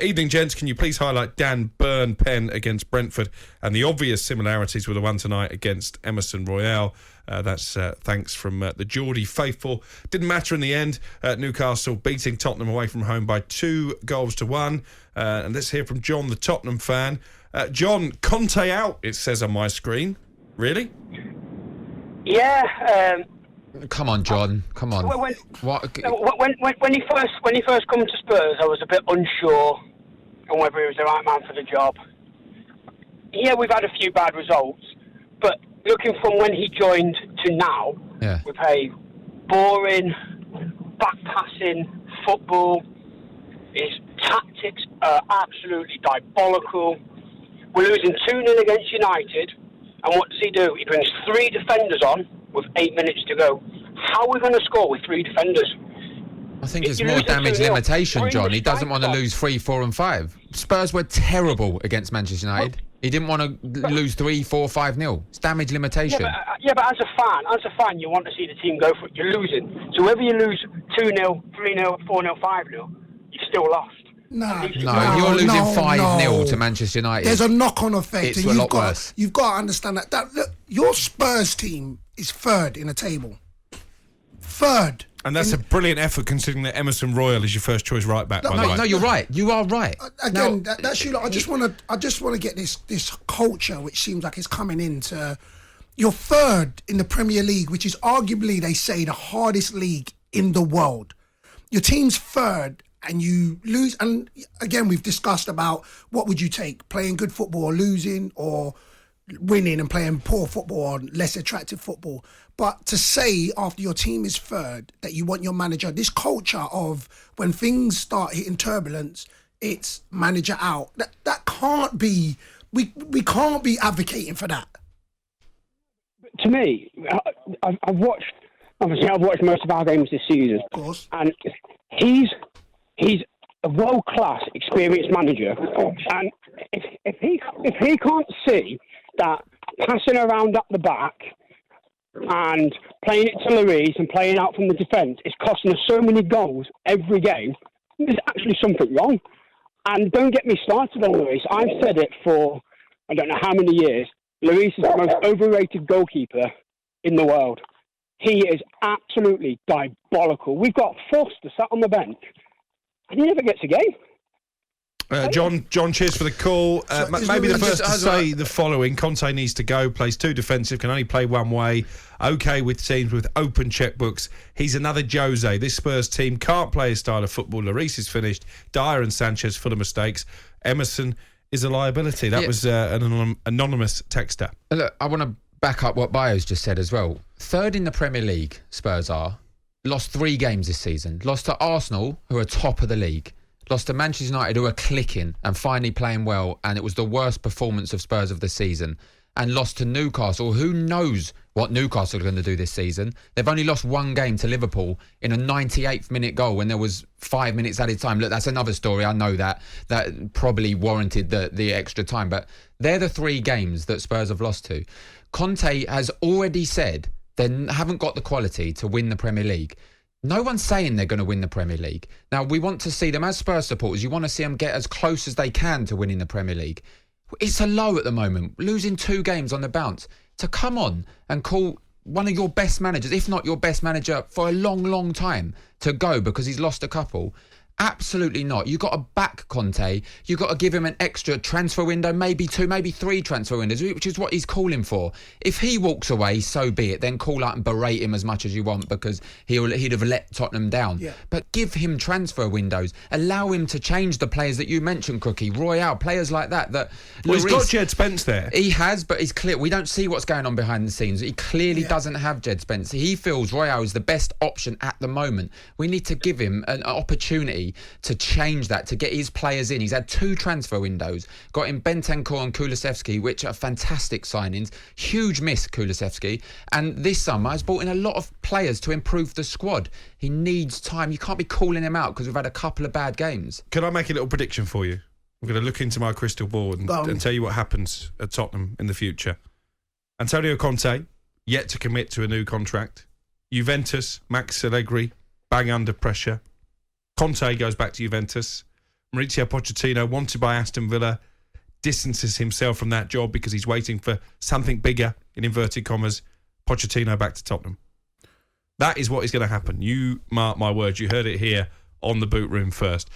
Evening, gents. Can you please highlight Dan Burn pen against Brentford and the obvious similarities with the one tonight against Emerson Royale? That's thanks from the Geordie faithful. Didn't matter in the end. Newcastle beating Tottenham away from home by 2-1. And let's hear from John, the Tottenham fan. John, Conte out, it says on my screen. Really? Yeah. Come on, John. Come on. When What? he first come to Spurs, I was a bit unsure on whether he was the right man for the job. Yeah, we've had a few bad results, but looking from when he joined to now, we play boring, back-passing football. His tactics are absolutely diabolical. We're losing 2-0 against United, and what does he do? He brings 3 defenders on with 8 minutes to go. How are we going to score with 3 defenders? I think it's more damage limitation, John. He doesn't want to lose 3, 4 and 5. Spurs were terrible against Manchester United. He didn't want to lose 3, 4, 5-0. It's damage limitation. But as a fan, you want to see the team go for it. You're losing. So whether you lose 2-0, 3-0, 4-0, 5-0, you've still lost. No, you're losing 5-0 to Manchester United. There's a knock-on effect. It's a lot worse. You've got to understand that look, your Spurs team is third in the table. Third. And that's a brilliant effort considering that Emerson Royal is your first choice right back, by the way. No, you're right. You are right. Again, that's you. I just want to get this culture, which seems like it's coming into. You're third in the Premier League, which is arguably, they say, the hardest league in the world. Your team's third, and you lose. And again, we've discussed about what would you take, playing good football or losing, or winning and playing poor football or less attractive football. But to say after your team is third that you want your manager, this culture of when things start hitting turbulence, it's manager out. That can't be. We can't be advocating for that. To me, I've watched most of our games this season, Of course. and he's a world-class, experienced manager. And if he can't see that passing around up the back and playing it to Lloris and playing out from the defence is costing us so many goals every game, there's actually something wrong. And don't get me started on Lloris. I've said it for I don't know how many years. Lloris is the most overrated goalkeeper in the world. He is absolutely diabolical. We've got Foster sat on the bench, and he never gets a game. John, cheers for the call. Maybe the first to say the following: Conte needs to go. Plays too defensive. Can only play one way. Okay with teams with open checkbooks. He's another Jose. This Spurs team can't play his style of football. Lloris is finished. Dyer and Sanchez full of mistakes. Emerson is a liability. That was an anonymous texter. Look, I want to back up what Bio's just said as well. Third in the Premier League, Spurs are. Lost 3 games this season. Lost to Arsenal, who are top of the league. Lost to Manchester United, who are clicking and finally playing well, and it was the worst performance of Spurs of the season. And lost to Newcastle, who knows what Newcastle are going to do this season. They've only lost 1 game to Liverpool in a 98th minute goal when there was 5 minutes added time. Look, that's another story. I know that probably warranted the extra time. But they're the 3 games that Spurs have lost to. Conte has already said they haven't got the quality to win the Premier League. No one's saying they're going to win the Premier League. Now, we want to see them as Spurs supporters. You want to see them get as close as they can to winning the Premier League. It's a low at the moment, losing 2 games on the bounce. To come on and call one of your best managers, if not your best manager for a long, long time, to go because he's lost a couple. Absolutely not. You've got to back Conte. You've got to give him an extra transfer window, maybe 2, maybe 3 transfer windows, which is what he's calling for. If he walks away, so be it. Then call out and berate him as much as you want because he'd have let Tottenham down. Yeah. But give him transfer windows. Allow him to change the players that you mentioned, Crookie, Royale, players like that. He's got Jed Spence there. He has, but he's clear. We don't see what's going on behind the scenes. He clearly doesn't have Jed Spence. He feels Royale is the best option at the moment. We need to give him an opportunity to change that, to get his players in. He's had 2 transfer windows, got in Bentancur and Kulusevski, which are fantastic signings. Huge miss, Kulusevski. And this summer has brought in a lot of players to improve the squad. He needs time. You can't be calling him out because we've had a couple of bad games. Can I make a little prediction for you? I'm going to look into my crystal ball and tell you what happens at Tottenham in the future. Antonio Conte, yet to commit to a new contract. Juventus, Max Allegri, bang under pressure. Conte goes back to Juventus. Mauricio Pochettino, wanted by Aston Villa, distances himself from that job because he's waiting for something bigger, in inverted commas. Pochettino back to Tottenham. That is what is going to happen. You mark my words. You heard it here on the Boot Room first.